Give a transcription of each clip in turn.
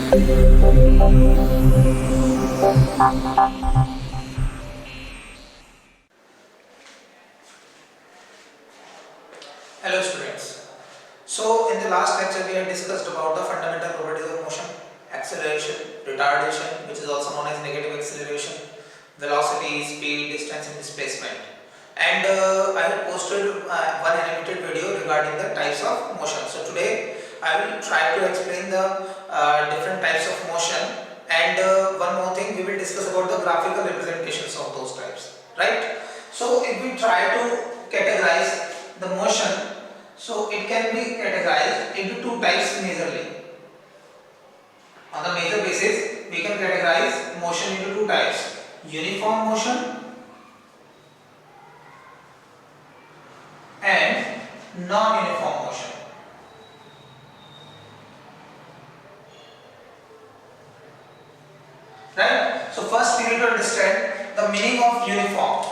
Hello students. So in the last lecture we had discussed about the fundamental properties of motion, acceleration, retardation, which is also known as negative acceleration, velocity, speed, distance and displacement. And I had posted one animated video regarding the types of motion. So today I will try to explain the different types of motion, and one more thing, we will discuss about the graphical representations of those types, right? So if we try to categorize the motion, so it can be categorized into two types majorly. On the major basis, we can categorize motion into two types: uniform motion and non-uniform motion. Right? So first we need to understand the meaning of uniform.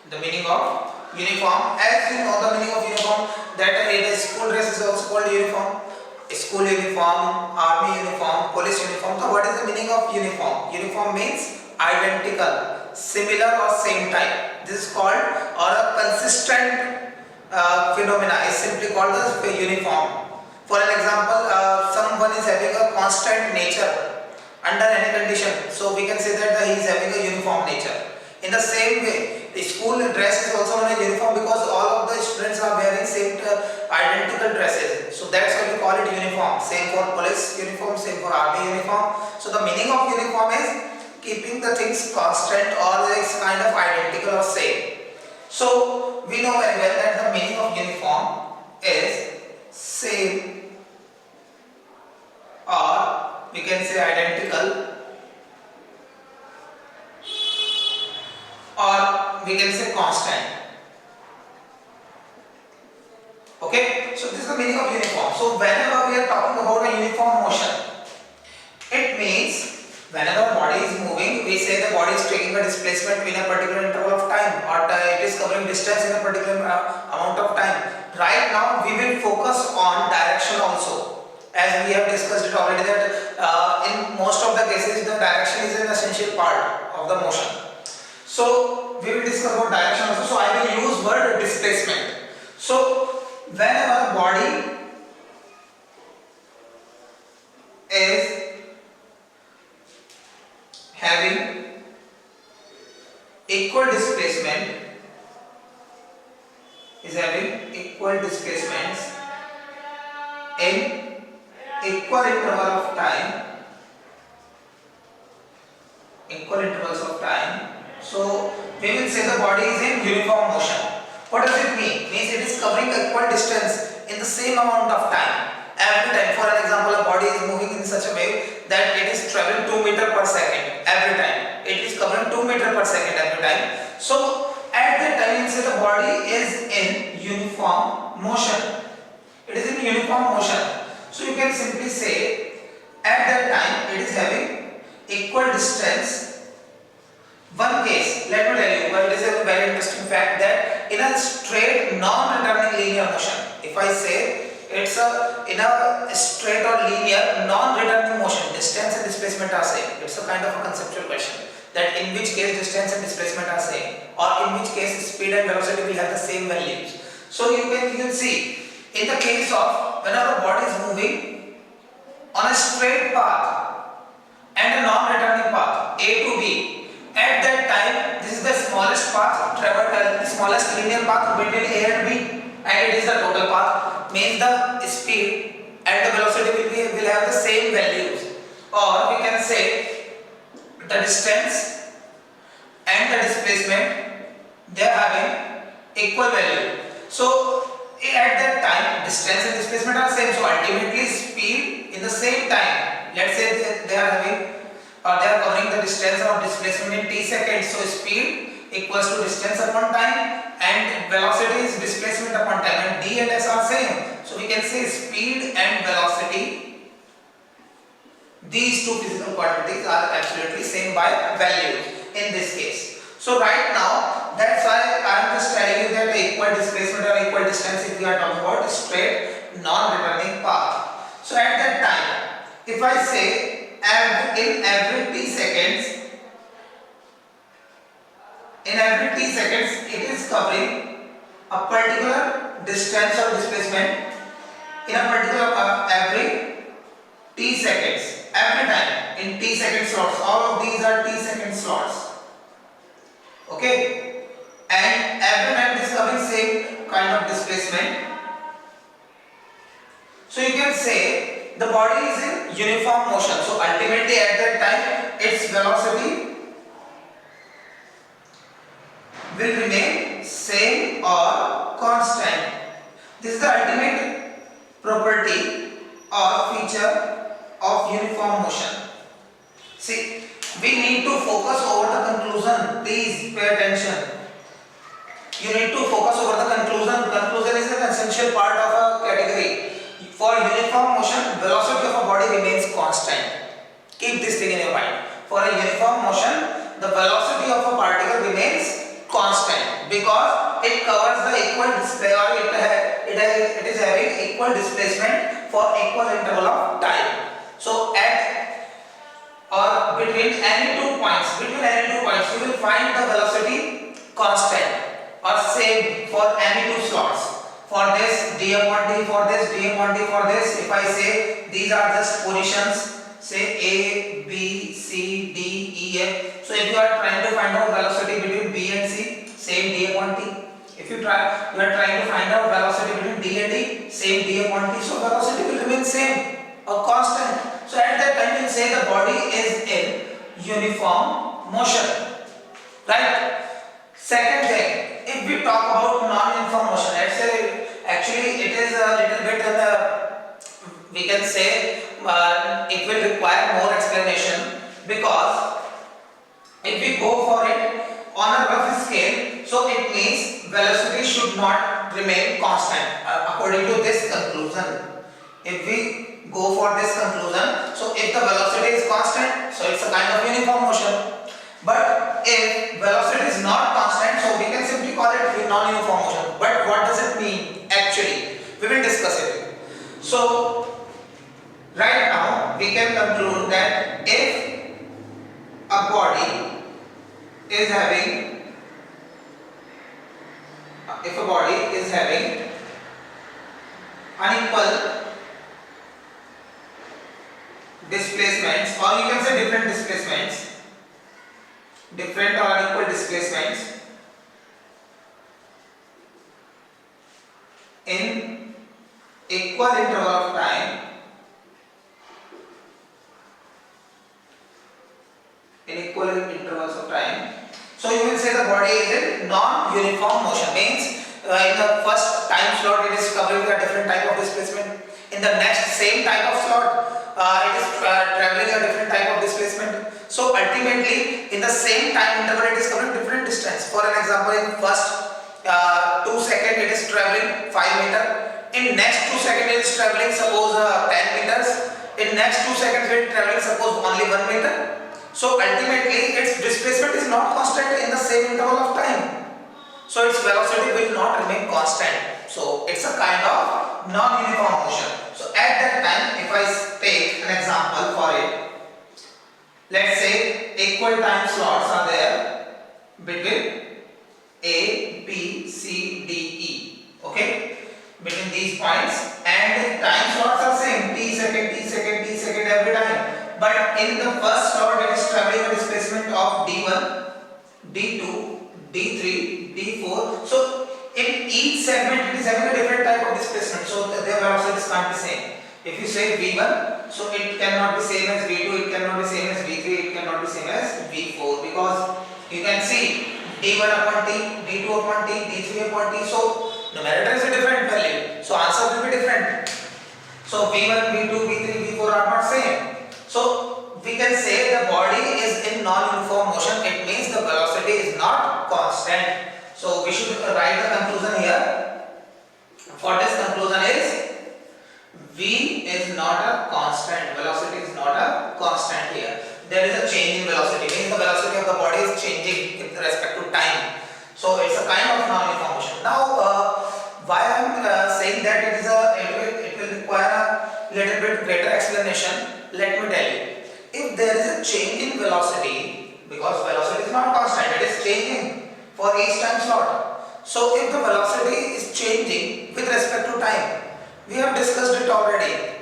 The meaning of uniform, as you know the meaning of uniform, that the school dress is also called uniform, school uniform, army uniform, police uniform. So what is the meaning of uniform? Uniform means identical, similar or same type. This is called, or a consistent phenomena is simply called as uniform. For an example, someone is having a constant nature under any condition, so we can say that he is having a uniform nature. In the same way, the school dress is also known as uniform because all of the students are wearing same identical dresses. So that's why we call it uniform. Same for police uniform, same for army uniform. So the meaning of uniform is keeping the things constant or it's kind of identical or same. So we know very well that the meaning of uniform is same, or we can say identical, or we can say constant. Okay, so this is the meaning of uniform. So whenever we are talking about a uniform motion, it means whenever body is moving, we say the body is taking a displacement in a particular interval of time, or it is covering distance in a particular amount of time. Right now we will focus on direction also, as we have discussed it already that in most of the cases the direction is an essential part of the motion. So we will discuss about direction also. So I will use word displacement. So whenever body is having equal displacement, in equal intervals of time, so we will say the body is in uniform motion. What does it mean? Means it is covering equal distance in the same amount of time every time. For an example, a body is moving in such a way that it is traveling 2 meters per second every time. It is covering 2 meters per second every time. So at that time, we say the body is in uniform motion. It is in uniform motion. So you can simply say at that time it is having equal distance. One case, let me tell you, it is a very interesting fact that in a straight non-returning linear motion, if I say it's in a straight or linear non-returning motion, distance and displacement are same. It's a kind of a conceptual question, that in which case distance and displacement are same, or in which case speed and velocity will have the same values. So you can see in the case of whenever a body is moving on a straight path and a non-returning path A to B, at that time this is the smallest path traveled, the smallest linear path between A and B, and it is the total path, means the speed and the velocity will have the same values, or we can say the distance and the displacement, they are having equal value. So at that time distance and displacement are same, so ultimately speed in the same time, let's say they are having, or they are covering the distance or displacement in t seconds, so speed equals to distance upon time and velocity is displacement upon time, and d and s are same, so we can say speed and velocity, these two physical quantities are absolutely same by values in this case. So right now, that's why I am just telling you that equal displacement or equal distance, if we are talking about straight non-returning path. So at that time, if I say in every t seconds, it is covering a particular distance or displacement in a particular every t seconds, every time in t second slots. All of these are t second slots. Okay, and every time it is covering same kind of displacement. So you can say the body is in uniform motion. So ultimately at that time its velocity will remain same or constant. This is the ultimate property or feature of uniform motion. See, we need to focus over the conclusion. Please pay attention. You need to focus over the conclusion. Conclusion is an essential part of a category. For uniform motion, velocity of a body remains constant. Keep this thing in your mind. For a uniform motion, the velocity of a particle remains constant because it covers the equal displacement, or it is having equal displacement for equal interval of time. So at or between any two points, you will find the velocity constant or same for any two slots. For this d upon t, for this d upon t, for this, if I say these are just positions, say A, B, C, D, E, F. So if you are trying to find out velocity between B and C, same d upon t. If you are trying to find out velocity between D and E, same d upon t. So velocity will remain same or constant. So at that time you say the body is in uniform motion, right? Second thing, if we talk about non-uniform motion, let's say actually it is a little bit we can say it will require more explanation, because if we go for it on a rough scale, so it means velocity should not remain constant according to this conclusion. If we go for this conclusion, so if the velocity is constant, so it's a kind of uniform motion. But if velocity is not constant, so we can simply call it non-uniform motion. But what does it mean actually? We will discuss it. So right now we can conclude that if a body is having unequal displacements, or you can say different displacements, different or unequal displacements in equal interval of time, so you will say the body is in non-uniform motion. Means in the first time slot it is covering a different type of displacement, in the next same type of slot it is traveling a different type of displacement. So ultimately in the same time interval it is covering different distance. For an example, in first 2 seconds it is traveling 5 meter, in next 2 seconds it is traveling suppose 10 meters, in next 2 seconds it is traveling suppose only 1 meter. So ultimately its displacement is not constant in the same interval of time, so its velocity will not remain constant. So it's a kind of non-uniform motion. So at that time, if I take an example for it, let's say equal time slots are there between A, B, C, D, E. Okay, between these points, and time slots are same, t second, every time. But in the first slot it is traveling a displacement of d1, d2, d3, d4. So in each segment it is having a different type of displacement, so their velocities can't be same. If you say v1, so it cannot be same as v2, it cannot be same as v3, it cannot be same as v4, because you can see d1 upon t, d2 upon t, d3 upon t. So numerator is a different value, so answer will be different. So v1, v2, v3, v4 are not same. So we can say the body is in non-uniform motion. It means the velocity is not constant. So we should write the conclusion here. For this conclusion is v is not a constant. Velocity is not a constant here. There is a change in velocity. Means the velocity of the body is changing with respect to time. So it's a kind of non-uniform motion. Now, why I am saying that it explanation, let me tell you. If there is a change in velocity, because velocity is not constant, it is changing for each time slot. So if the velocity is changing with respect to time, we have discussed it already.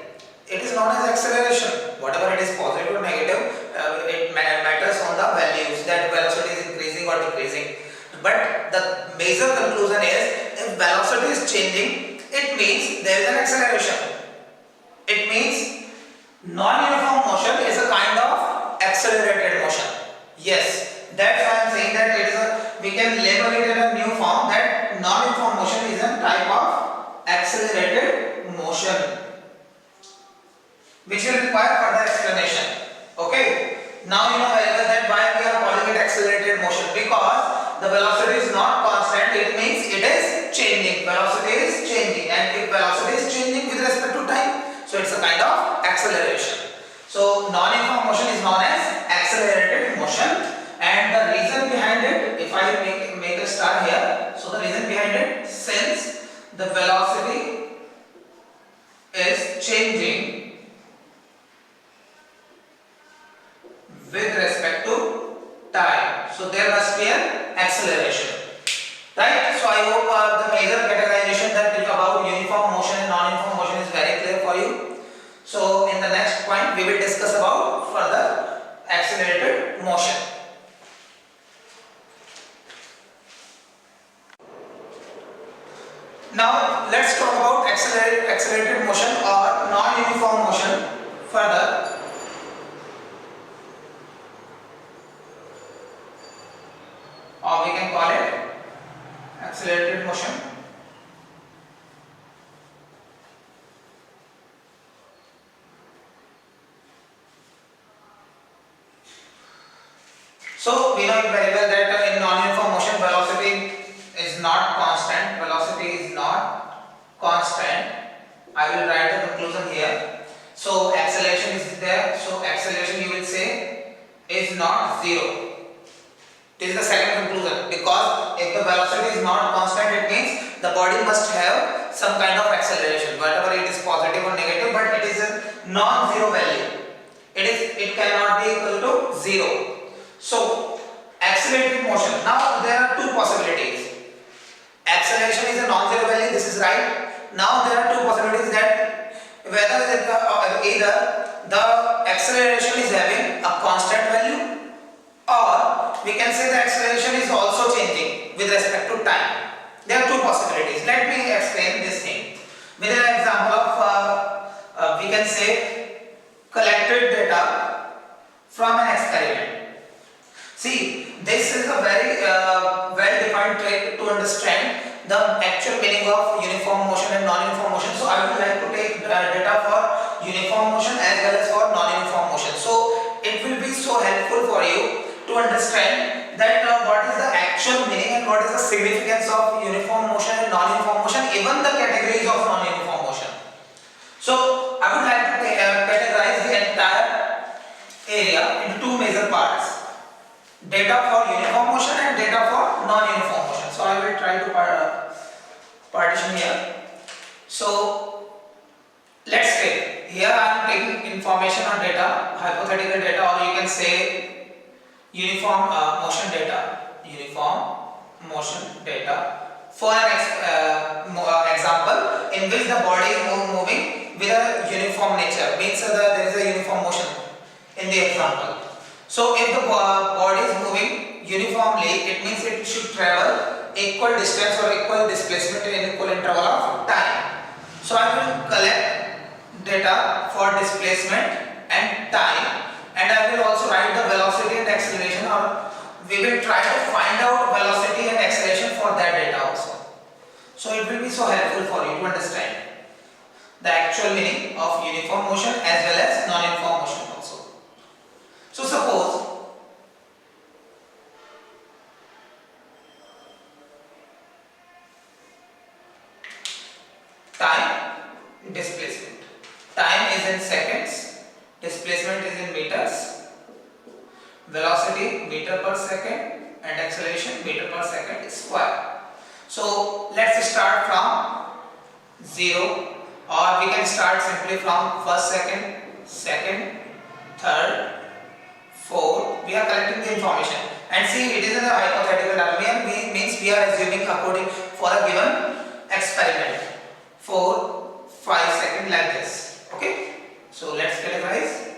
It is known as acceleration. Whatever it is, positive or negative, it matters on the values that velocity is increasing or decreasing. But the major conclusion is, if velocity is changing, it means there is an acceleration. It means non-uniform motion is a kind of accelerated motion. Yes, that's why I am saying that it is we can label it in a new form that non-uniform motion is a type of accelerated motion, which will require further explanation. Okay. Now you know very well that why we are calling it accelerated motion, because the velocity is not constant. It means it is changing. Velocity is changing, and if velocity is changing with respect to time, so it's a kind of acceleration. So non-uniform motion is known as accelerated motion, and the reason behind it, if I make a star here, so the reason behind it, since the velocity is changing with respect to time, so there must be an acceleration, right? So I hope the major categorization that is about uniform motion and non-uniform motion is very clear for you. So in the next point we will discuss about further accelerated motion. Now let's talk about accelerated motion or non-uniform motion further. Or we can call it accelerated motion. So we know it very well that in non-uniform motion velocity is not constant. Velocity is not constant. I will write the conclusion here. So acceleration is there. So acceleration you will say is not zero. This is the second conclusion, because if the velocity is not constant, it means the body must have some kind of acceleration, whatever it is positive or negative, but it is a non-zero value. It cannot be equal to zero. So accelerated motion. Now there are two possibilities. Acceleration is a non-zero value. This is right. Now there are two possibilities, that whether either the acceleration is having a constant value, or we can say the acceleration is also changing with respect to time. There are two possibilities. Let me explain this thing with an example of we can say collected data from an experiment. See, this is a very well-defined trick to understand the actual meaning of uniform motion and non-uniform motion. So I would like to take data for uniform motion as well as for non-uniform motion. So it will be so helpful for you to understand that what is the actual meaning and what is the significance of uniform motion and non-uniform motion, even the categories of non-uniform motion. So I would like to categorize the entire area into two major parts: data for uniform motion and data for non-uniform motion. So I will try to partition here. So let's take here I am taking information on data, hypothetical data, or you can say uniform motion data for an example in which the body is moving with a uniform nature, means there is a uniform motion in the example. So if the body is moving uniformly, it means it should travel equal distance or equal displacement in equal interval of time. So I will collect data for displacement and time, and I will also write the velocity and acceleration, or we will try to find out velocity and acceleration for that data also. So it will be so helpful for you to understand the actual meaning of uniform motion as well as non-uniform motion also. So suppose time, displacement. Time is in seconds, displacement is in meters, velocity meter per second, and acceleration meter per second square. So let's start from 0, or we can start simply from first second, second, third, fourth. We are collecting the information and see it is in a hypothetical data. Means we are assuming according for a given experiment. 4, 5 seconds like this. Okay. So let's categorize.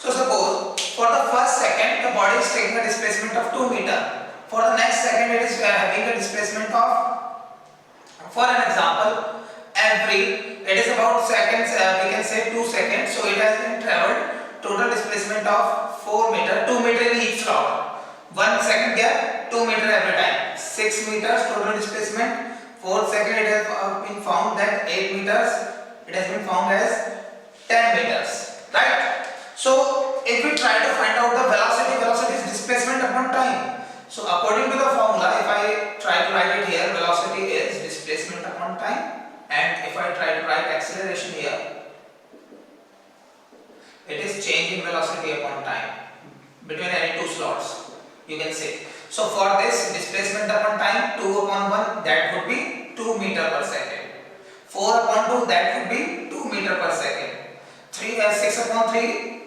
So suppose for the first second the body is taking a displacement of 2 meter. For the next second it is having a displacement of, for an example, it is about seconds, we can say 2 seconds. So it has been traveled total displacement of 4 meter, 2 meter in each slot. 1 second gap, 2 meter every time. 6 meters total displacement. 4 second it has been found that 8 meters. It has been found as 10 meters. Right? So if we try to find out the velocity is displacement upon time. So according to the formula, if I try to write it here, velocity is displacement upon time, and if I try to write acceleration here, it is change in velocity upon time between any two slots, you can say. So for this displacement upon time, 2 upon 1, that would be 2 meter per second. 4 upon 2, that would be 2 meter per second. 6 upon 3,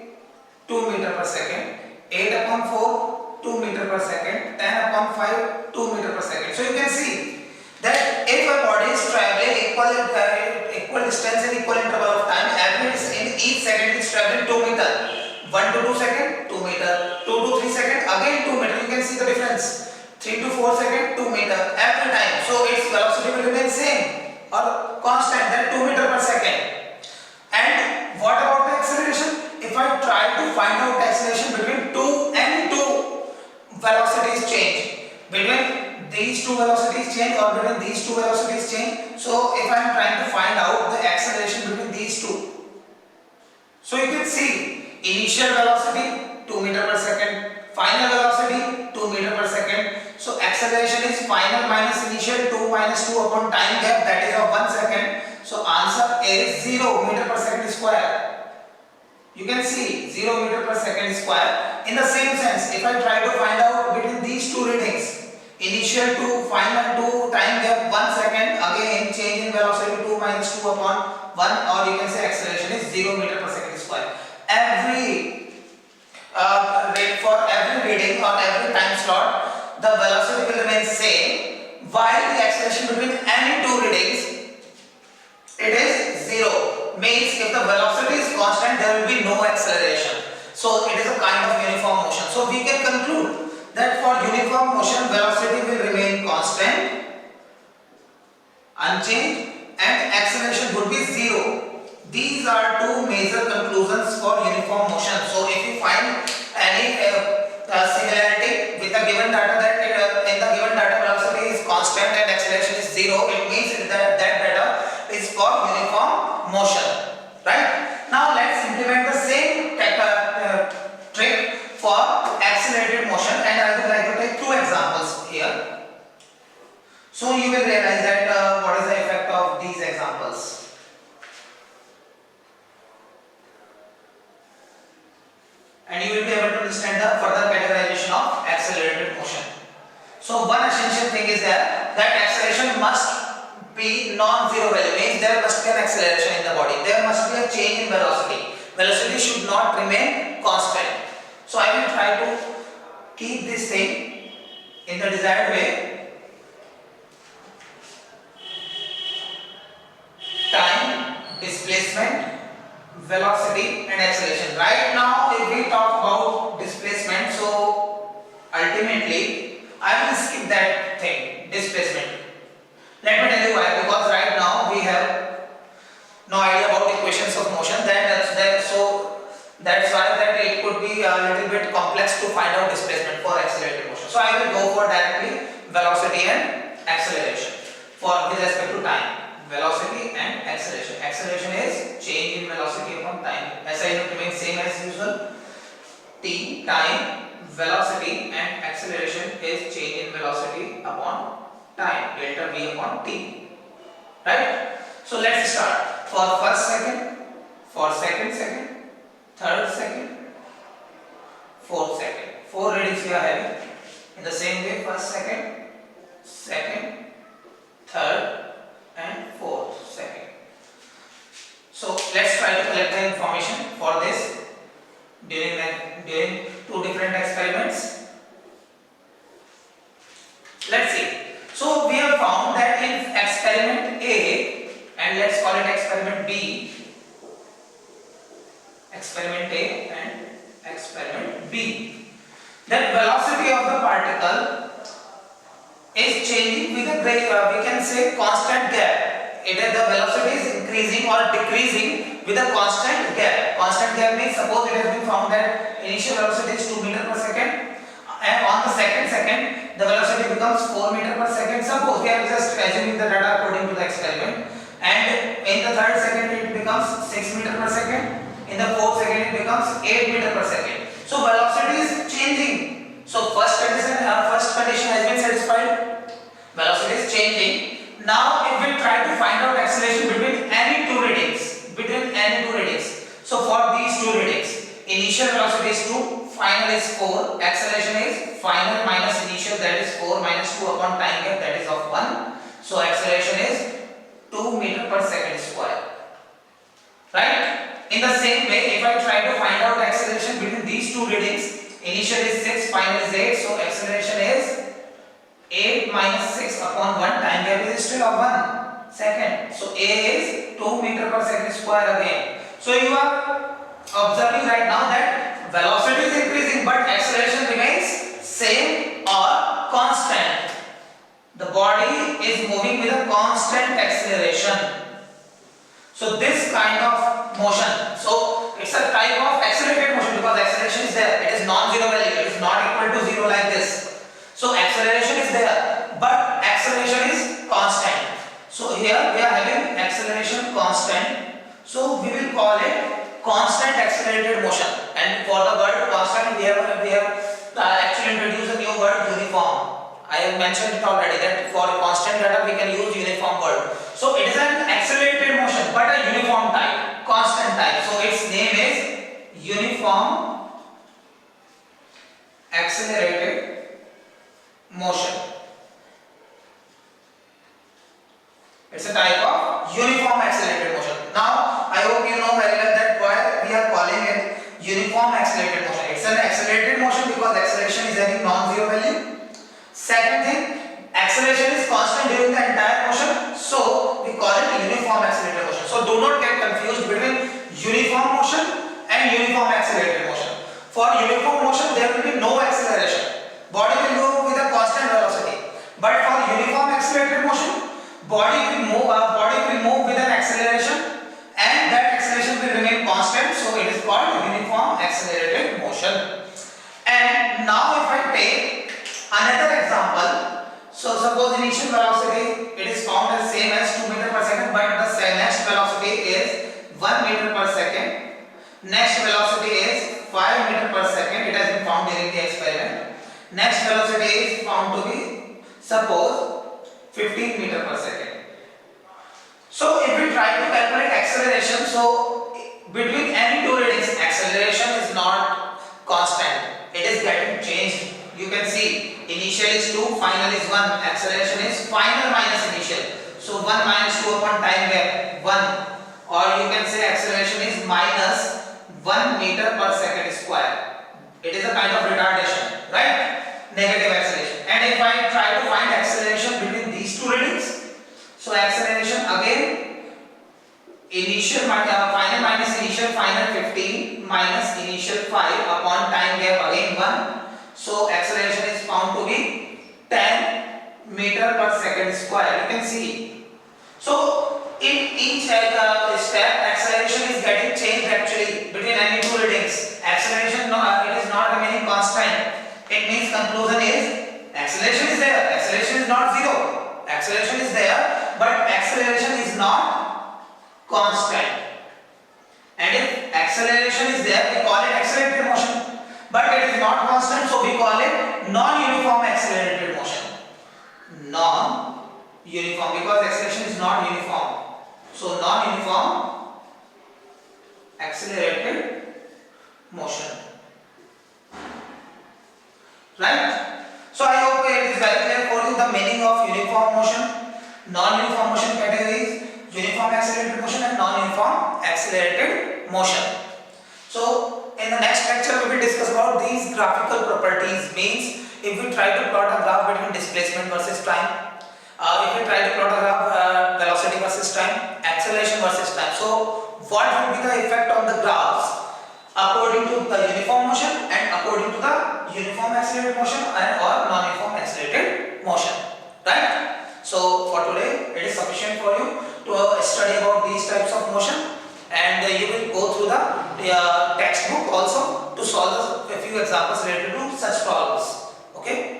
2 meter per second. 8 upon 4, 2 meter per second. 10 upon 5, 2 meter per second. So you can see that if a body is traveling equal distance in equal interval of time, average in each second is traveling 2 meter. 1 to 2 second, 2 meter. 2 to 3 second, again 2 meter. You can see the difference. 3 to 4 second, 2 meter every time. So its velocity will remain same or constant, that 2 meter per second. And what about the acceleration? If I try to find out the acceleration between any two velocities change, between these two velocities change or between these two velocities change. So if I am trying to find out the acceleration between these two, so you can see initial velocity 2 meter per second, final velocity 2 meter per second. So acceleration is final minus initial, 2 minus 2 upon time gap, that is of 1 second. So answer is 0 meter per second square. You can see 0 meter per second square. In the same sense, if I try to find out between these two readings, initial to final to time gap 1 second, again change in velocity 2 minus 2 upon 1, or you can say acceleration is 0 meter per second square. For every reading or every time slot, the velocity will remain same, while the acceleration between any two readings, it is 0. Means if the velocity is constant, there will be no acceleration. So it is a kind of uniform motion. So we can conclude that for uniform motion, velocity will remain constant, unchanged, and acceleration would be 0. These are two major conclusions for uniform motion. So if you find any similarity with the given data, that in the given data velocity is constant and acceleration is 0, it means that data is for uniform motion. Right? Now let's implement the same trick for accelerated motion, and I would like to take two examples here. So you will realize that what is the effect of these examples. And you will be able to understand the further categorization of accelerated motion. So one essential thing is that acceleration must be non-zero value, means there must be an acceleration in the body. There must be a change in velocity. Velocity should not remain constant. So I will try to keep this thing in the desired way. Time, displacement, velocity and acceleration. Right now if we talk about displacement, so ultimately I will skip that thing, displacement. Let me tell you why. Because right now we have no idea about equations of motion. That's why that it could be a little bit complex to find out displacement for accelerated motion. So I will go for directly velocity and acceleration for with respect to time. Velocity and acceleration. Acceleration is change in velocity upon time. SI remains same as usual. T, time, velocity, and acceleration is change in velocity upon time, delta V upon T. Right? So let's start. For first second, for second, third second, fourth second. 4 readings we are having. In the same way, first second, third, and fourth second. So let's found that in experiment A, and let's call it experiment B, experiment A and experiment B, that velocity of the particle is changing with a we can say constant gap. Either the velocity is increasing or decreasing with a constant gap. Constant gap means suppose it has been found that initial velocity is 2 meter per second, and on the second the velocity becomes 4 meter per second. Suppose we are just assuming the data according to the experiment, and in the third second it becomes 6 meter per second, in the fourth second it becomes 8 meter per second. So velocity is changing. So first condition has been satisfied. Velocity is changing. Now if we try to find out acceleration between any two readings, so for these two readings, initial velocity is 2, final is 4, acceleration is final minus initial, that is 4 minus 2 upon time gap, that is of 1. So acceleration is 2 meter per second square. Right? In the same way, if I try to find out acceleration between these two readings, initial is 6, final is 8, so acceleration is 8 minus 6 upon 1, time gap is still of 1 second. So A is 2 meter per second square again. So you are observing right now that velocity is increasing but acceleration remains same or constant. The body is moving with a constant acceleration. So this kind of motion, so it's a type of accelerated motion because acceleration is there. It is non-zero value. It is not equal to 0 like this. So acceleration is there, but acceleration is constant. So here we are having acceleration constant. So we will call it constant accelerated motion. And for the word constant, we have actually introduced a new word, uniform. I have mentioned it already that for constant data we can use uniform word. So it is an accelerated motion, but a uniform type, constant type. So its name is uniform accelerated motion. It's a type of uniform accelerated motion. Now I hope you know very well that why we are calling it uniform accelerated motion. It's an accelerated motion because acceleration is having non-zero value. Second thing, acceleration is constant during the entire motion, so we call it uniform accelerated motion. So do not get confused between uniform motion and uniform accelerated motion. For uniform motion there will be no acceleration. Body will move with a constant velocity. But for uniform accelerated motion, body will move with an acceleration and that acceleration will remain constant, so it is called uniform accelerated motion. And now if I take another example, so suppose initial velocity it is found as same as 2 meter per second, but the next velocity is 1 meter per second. Next velocity is 5 meter per second. It has been found during the experiment. Next velocity is found to be suppose 15 meter per second. So if we try to calculate acceleration, so between any two readings, acceleration is not constant. It is getting changed. You can see initial is 2, final is 1. Acceleration is final minus initial. So 1 minus 2 upon time gap 1. Or you can say acceleration is minus 1 meter per second square. It is a kind of retardation, right? Negative acceleration. And if I try to find acceleration between these two readings, so acceleration again, initial final minus initial, final 15 minus initial 5 upon time gap again 1. So acceleration is found to be 10 meter per second square. You can see. So in each step, acceleration is getting changed actually between any two readings. Acceleration it is not remaining constant. It means conclusion is acceleration is there. Acceleration is not zero. Acceleration is there, but acceleration is not constant. And if acceleration is there, we call it accelerated motion. But it is not constant, so we call it non-uniform accelerated motion. Non-uniform because acceleration is not uniform. So non-uniform accelerated motion. Right? So I hope it is very clear for you the meaning of uniform motion, non-uniform motion categories, uniform accelerated motion and non-uniform accelerated motion. So in the next lecture we will discuss about these graphical properties. Means if we try to plot a graph between displacement versus time, If we try to plot a graph, velocity versus time, acceleration versus time. So what will be the effect on the graphs according to the uniform motion and according to the uniform accelerated motion and or non-uniform accelerated motion, right? So for today it is sufficient for you to study about these types of motion, and you will go through the textbook also to solve a few examples related to such problems. Okay.